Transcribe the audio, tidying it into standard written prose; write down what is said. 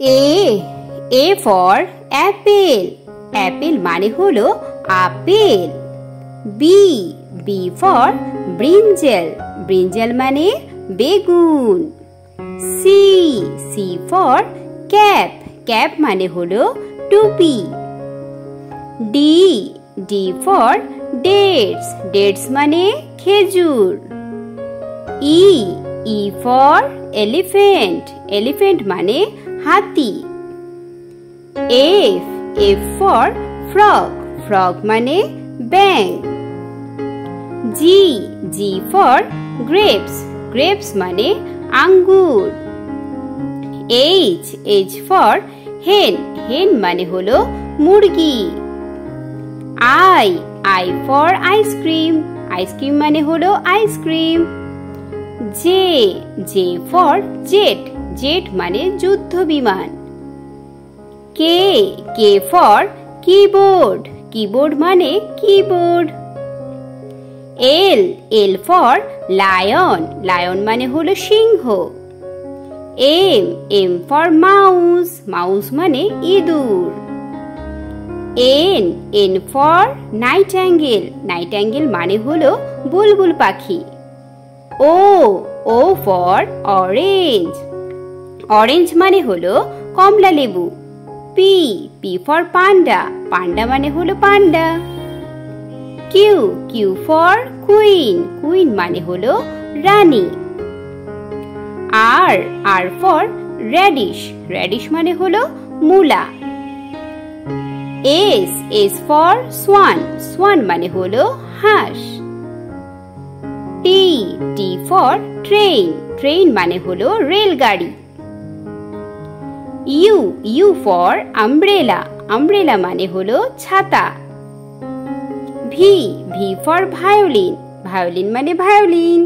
A for apple. Apple মানে হলো apple. B for brinjal. Brinjal মানে বেগুন। C for cap. Cap মানে হলো টুপি। D for dates. Dates মানে খেজুর। E for elephant. Elephant মানে হাতি। F for frog. Frog মানে ব্যাঙ। G for grapes. Grapes মানে আঙ্গুর। H for hen. Hen মানে হলো মুরগি। I for ice cream. Ice cream মানে হলো ice cream. J for jet. Jet মানে যুদ্ধ বিমান। K for keyboard. Keyboard মানে keyboard. L for lion. Lion মানে হলো সিংহ। M for mouse. Mouse মানে ইঁদুর। N for nightingale. Nightingale মানে হলো বুলবুল পাখি। O for orange. Orange মানে হলো কমলা লেবু। P for panda. Panda মানে হলো পান্ডা। Q for queen. Queen মানে হলো রানী। R for radish. Radish মানে হলো মূলা। S for swan. Swan মানে হলো হাঁস। T for train. Train মানে হলো রেলগাড়ি। U for umbrella. Umbrella মানে হলো ছাতা। V for violin. Violin মানে ভায়োলিন।